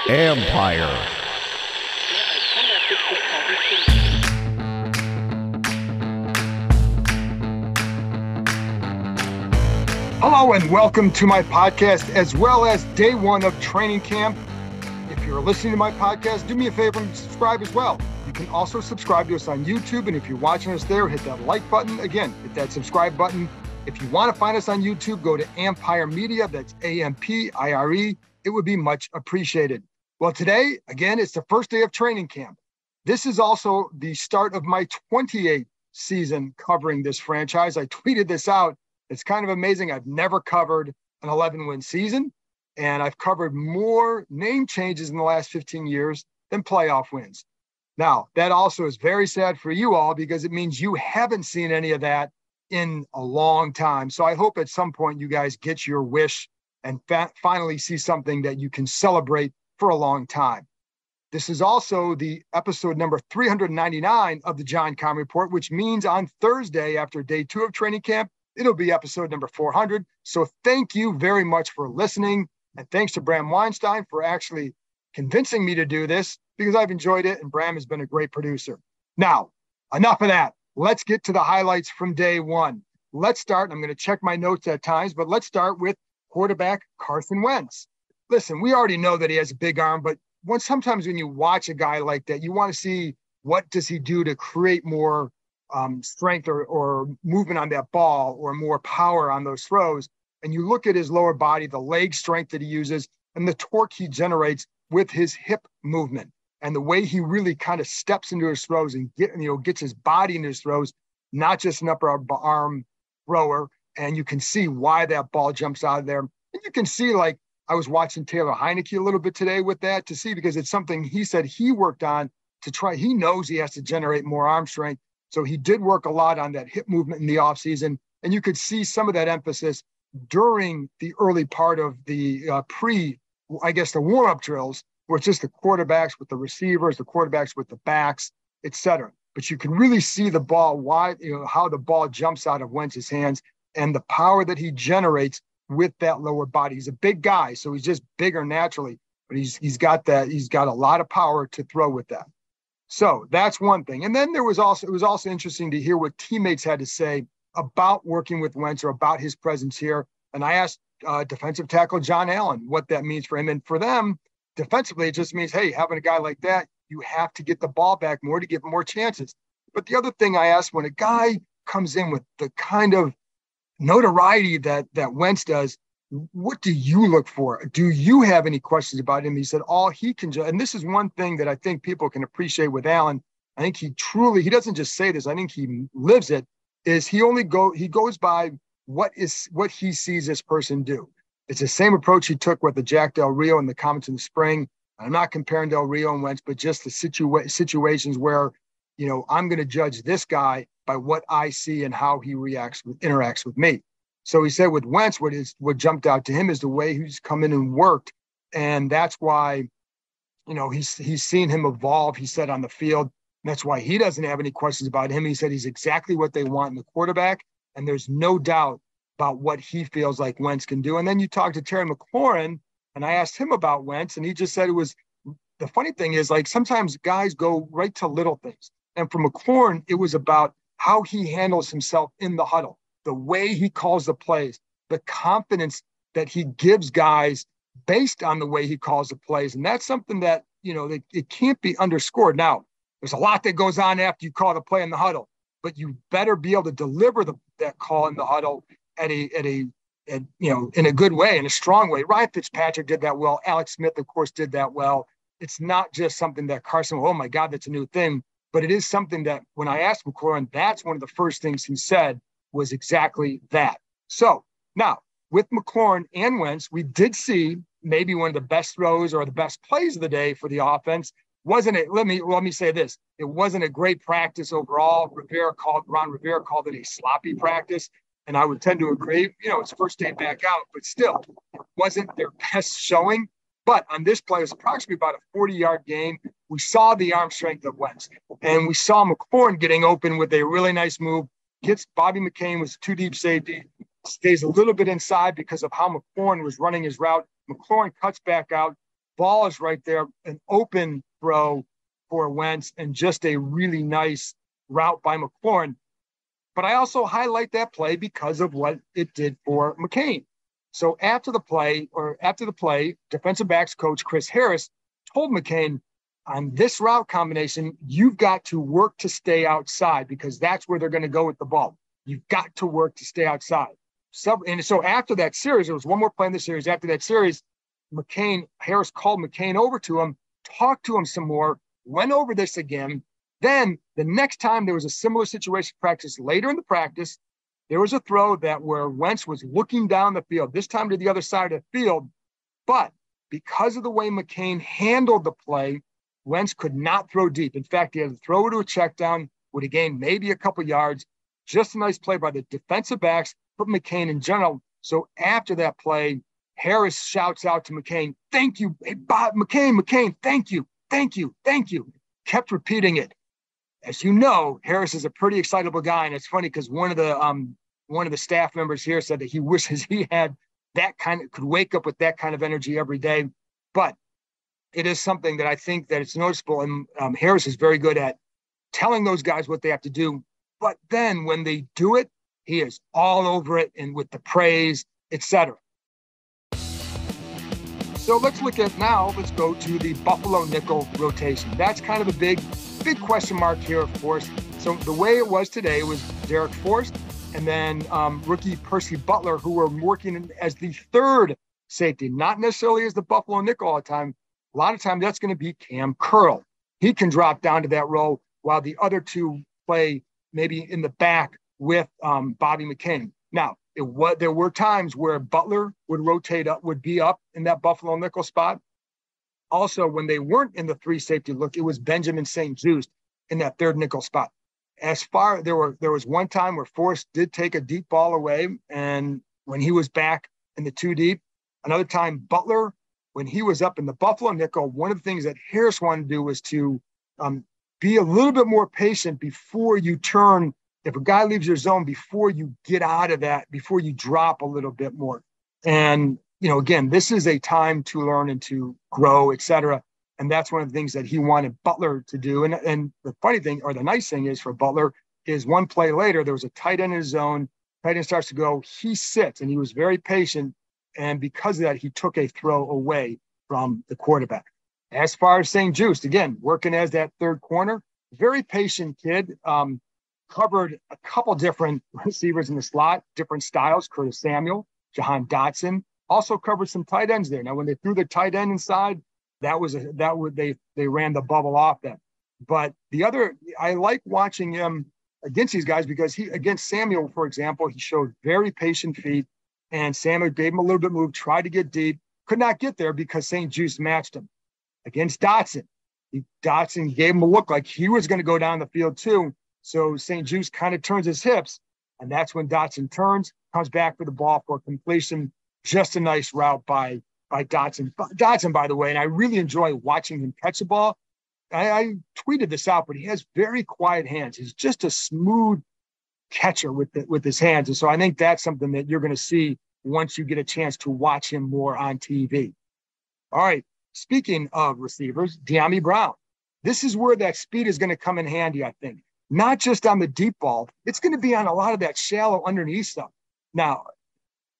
Empire. Hello and welcome to my podcast as well as day one of training camp. If you're listening to my podcast, do me a favor and subscribe as well. You can also subscribe to us on YouTube, and if you're watching us there, hit that like button. Again, hit that subscribe button. If you want to find us on YouTube, go to Empire Media. That's AMPIRE. It would be much appreciated. Well, today, again, it's the first day of training camp. This is also the start of my 28th season covering this franchise. I tweeted this out. It's kind of amazing. I've never covered an 11-win season, and I've covered more name changes in the last 15 years than playoff wins. Now, that also is very sad for you all because it means you haven't seen any of that in a long time. So I hope at some point you guys get your wish and finally see something that you can celebrate for a long time. This is also the episode number 399 of the John Keim Report, which means on Thursday after day 2 of training camp, it'll be episode number 400. So thank you very much for listening. And thanks to Bram Weinstein for actually convincing me to do this because I've enjoyed it. And Bram has been a great producer. Now, enough of that. Let's get to the highlights from day one. Let's start. I'm going to check my notes at times, but let's start with quarterback Carson Wentz. Listen, we already know that he has a big arm, but sometimes when you watch a guy like that, you want to see what does he do to create more strength or movement on that ball or more power on those throws. And you look at his lower body, the leg strength that he uses and the torque he generates with his hip movement and the way he really kind of steps into his throws and gets his body into his throws, not just an upper arm thrower. And you can see why that ball jumps out of there. And you can see, like, I was watching Taylor Heineke a little bit today with that to see, because it's something he said he worked on to try. He knows he has to generate more arm strength. So he did work a lot on that hip movement in the offseason. And you could see some of that emphasis during the early part of the the warm-up drills, where it's just the quarterbacks with the receivers, the quarterbacks with the backs, et cetera. But you can really see the ball, how the ball jumps out of Wentz's hands and the power that he generates with that lower body. He's a big guy, so he's just bigger naturally, but he's got a lot of power to throw with that. So that's one thing. And then it was also interesting to hear what teammates had to say about working with Wentz or about his presence here. And I asked defensive tackle John Allen what that means for him. And for them, defensively, it just means, hey, having a guy like that, you have to get the ball back more to give him more chances. But the other thing I asked, when a guy comes in with the kind of notoriety that Wentz does, what do you look for? Do you have any questions about him? He said all he can do, and this is one thing that I think people can appreciate with Allen. I think he doesn't just say this, I think he lives it, is he goes by what he sees this person do. It's the same approach he took with the Jack Del Rio and the comments in the spring. I'm not comparing Del Rio and Wentz, but just the situations where, I'm going to judge this guy by what I see and how he interacts with me. So he said with Wentz, what jumped out to him is the way he's come in and worked. And that's why, he's seen him evolve, he said, on the field. And that's why he doesn't have any questions about him. He said he's exactly what they want in the quarterback. And there's no doubt about what he feels like Wentz can do. And then you talk to Terry McLaurin, and I asked him about Wentz, and he just said the funny thing is, like, sometimes guys go right to little things. And for McLaurin, it was about how he handles himself in the huddle, the way he calls the plays, the confidence that he gives guys based on the way he calls the plays. And that's something that, it can't be underscored. Now, there's a lot that goes on after you call the play in the huddle, but you better be able to deliver that call in the huddle in a good way, in a strong way. Ryan Fitzpatrick did that well. Alex Smith, of course, did that well. It's not just something that Carson, oh my God, that's a new thing. But it is something that when I asked McLaurin, that's one of the first things he said was exactly that. So now with McLaurin and Wentz, we did see maybe one of the best throws or the best plays of the day for the offense. Wasn't it? Let me say this. It wasn't a great practice overall. Ron Rivera called it a sloppy practice. And I would tend to agree, it's first day back out, but still it wasn't their best showing. But on this play, it was approximately about a 40-yard gain. We saw the arm strength of Wentz, and we saw McLaurin getting open with a really nice move. Bobby McCain was too deep safety, stays a little bit inside because of how McLaurin was running his route. McLaurin cuts back out. Ball is right there, an open throw for Wentz, and just a really nice route by McLaurin. But I also highlight that play because of what it did for McCain. So after the play, defensive backs coach Chris Harris told McCain, on this route combination, you've got to work to stay outside because that's where they're going to go with the ball. You've got to work to stay outside. And so after that series, there was one more play in the series. After that series, Harris called McCain over to him, talked to him some more, went over this again. Then the next time there was a similar situation practice, later in the practice, there was a throw where Wentz was looking down the field, this time to the other side of the field. But because of the way McCain handled the play, Wentz could not throw deep. In fact, he had to throw it to a check down, would have gained maybe a couple yards. Just a nice play by the defensive backs, but McCain in general. So after that play, Harris shouts out to McCain, "Thank you, hey, Bob, McCain, thank you. Kept repeating it. As you know, Harris is a pretty excitable guy, and it's funny because one of the staff members here said that he wishes he had could wake up with that kind of energy every day. But it is something that I think that it's noticeable, and Harris is very good at telling those guys what they have to do. But then when they do it, he is all over it and with the praise, etc. So let's go to the Buffalo nickel rotation. That's kind of a big question mark here, of course. So the way it was today was Derek Forrest and then rookie Percy Butler, who were working as the third safety, not necessarily as the Buffalo nickel all the time. A lot of times that's going to be Cam Curl. He can drop down to that role while the other two play maybe in the back with Bobby McCain. Now, there were times where Butler would be up in that Buffalo nickel spot. Also, when they weren't in the three safety look, it was Benjamin St-Juste in that third nickel spot. There was one time where Forrest did take a deep ball away, and when he was back in the two deep, another time Butler, when he was up in the Buffalo nickel, one of the things that Harris wanted to do was to be a little bit more patient before you turn. If a guy leaves your zone, before you get out of that, before you drop a little bit more. And, again, this is a time to learn and to grow, et cetera. And that's one of the things that he wanted Butler to do. And the funny thing, or the nice thing is for Butler, is one play later, there was a tight end in his zone. Tight end starts to go, he sits, and he was very patient. And because of that, he took a throw away from the quarterback. As far as St-Juste, again, working as that third corner, very patient kid. Covered a couple different receivers in the slot, different styles, Curtis Samuel, Jahan Dotson, also covered some tight ends there. Now, when they threw the tight end inside, they ran the bubble off them. But I like watching him against these guys because against Samuel, for example, he showed very patient feet, and Samuel gave him a little bit of move, tried to get deep, could not get there because St-Juste matched him. Against Dotson, Dotson gave him a look like he was going to go down the field too. So St-Juste kind of turns his hips, and that's when Dotson turns, comes back for the ball for completion. Just a nice route by Dotson. Dotson, by the way, and I really enjoy watching him catch the ball. I tweeted this out, but he has very quiet hands. He's just a smooth catcher with his hands. And so I think that's something that you're going to see once you get a chance to watch him more on TV. All right. Speaking of receivers, Dyami Brown. This is where that speed is going to come in handy, I think. Not just on the deep ball. It's going to be on a lot of that shallow underneath stuff. Now,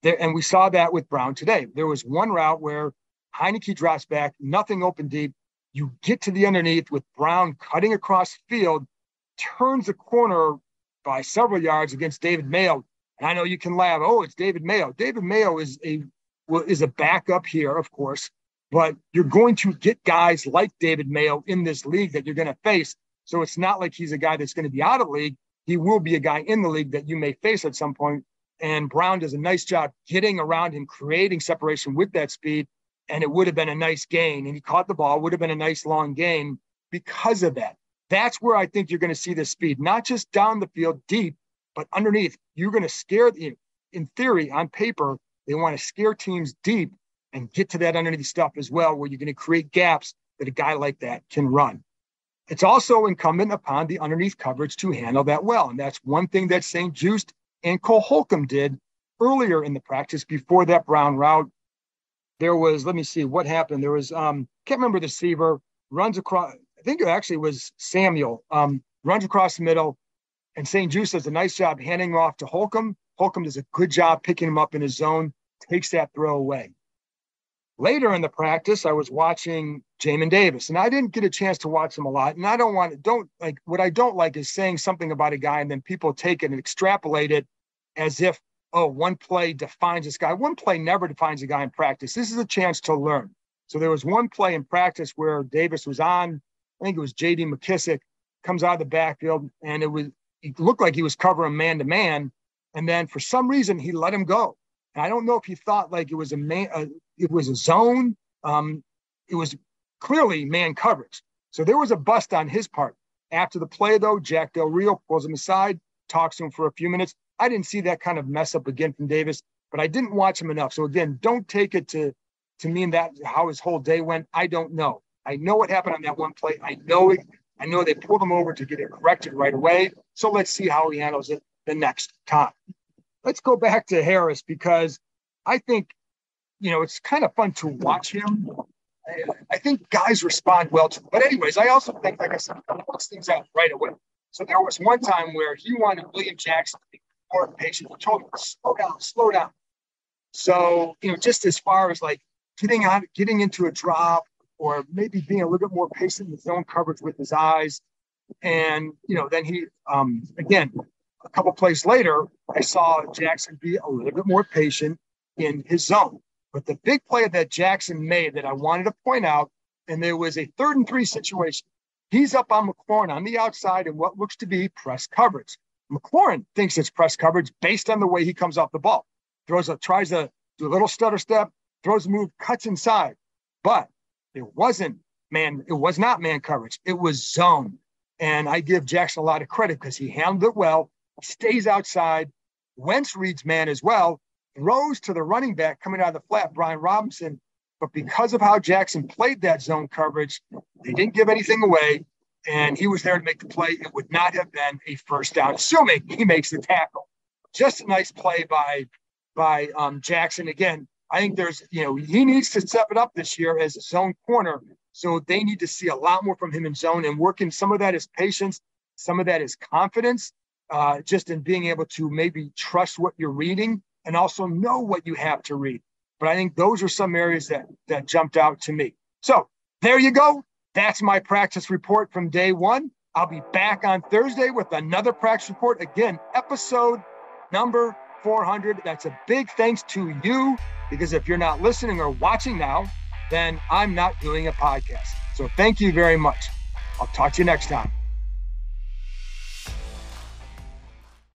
and we saw that with Brown today. There was one route where Heineke drops back, nothing open deep. You get to the underneath with Brown cutting across the field, turns the corner by several yards against David Mayo. And I know you can laugh, oh, it's David Mayo. David Mayo is a backup here, of course, but you're going to get guys like David Mayo in this league that you're going to face. So it's not like he's a guy that's going to be out of league. He will be a guy in the league that you may face at some point. And Brown does a nice job getting around him, creating separation with that speed. And it would have been a nice gain. And he caught the ball, would have been a nice long gain because of that. That's where I think you're going to see the speed, not just down the field deep, but underneath. You're going to scare, in theory, on paper, they want to scare teams deep and get to that underneath stuff as well, where you're going to create gaps that a guy like that can run. It's also incumbent upon the underneath coverage to handle that well. And that's one thing that St-Juste and Cole Holcomb did earlier in the practice before that Brown route, there was, let me see what happened. There was, can't remember the receiver, runs across, I think it actually was Samuel, runs across the middle, and St. Juste does a nice job handing him off to Holcomb. Holcomb does a good job picking him up in his zone, takes that throw away. Later in the practice, I was watching Jamin Davis, and I didn't get a chance to watch him a lot. And I what I don't like is saying something about a guy and then people take it and extrapolate it as if, oh, one play defines this guy. One play never defines a guy in practice. This is a chance to learn. So there was one play in practice where Davis was on, I think it was J.D. McKissick, comes out of the backfield, and it looked like he was covering man-to-man. And then for some reason, he let him go. And I don't know if he thought like it was a zone. It was clearly man coverage. So there was a bust on his part. After the play, though, Jack Del Rio pulls him aside, talks to him for a few minutes. I didn't see that kind of mess up again from Davis, but I didn't watch him enough. So again, don't take it to mean that how his whole day went. I don't know. I know what happened on that one play. I know they pulled him over to get it corrected right away. So let's see how he handles it the next time. Let's go back to Harris, because I think, it's kind of fun to watch him. I think guys respond well to him. But anyways, I also think, like I said, he works things out right away. So there was one time where he wanted William Jackson to be more patient. He told him, slow down. So, just as far as like getting into a drop, or maybe being a little bit more patient in the zone coverage with his eyes. And, then he, again, a couple plays later, I saw Jackson be a little bit more patient in his zone. But the big play that Jackson made that I wanted to point out, and there was a 3rd and 3 situation. He's up on McLaurin on the outside in what looks to be press coverage. McLaurin thinks it's press coverage based on the way he comes off the ball. Tries to do a little stutter step, throws a move, cuts inside. But it was not man coverage. It was zone. And I give Jackson a lot of credit because he handled it well, stays outside. Wentz reads man as well, throws to the running back coming out of the flat, Brian Robinson. But because of how Jackson played that zone coverage, they didn't give anything away, and he was there to make the play. It would not have been a first down, assuming he makes the tackle. Just a nice play by Jackson. Again, I think he needs to step it up this year as a zone corner. So they need to see a lot more from him in zone, and working. Some of that is patience. Some of that is confidence, just in being able to maybe trust what you're reading and also know what you have to read. But I think those are some areas that jumped out to me. So there you go. That's my practice report from day one. I'll be back on Thursday with another practice report. Again, episode number 400. That's a big thanks to you, because if you're not listening or watching now, then I'm not doing a podcast. So thank you very much. I'll talk to you next time.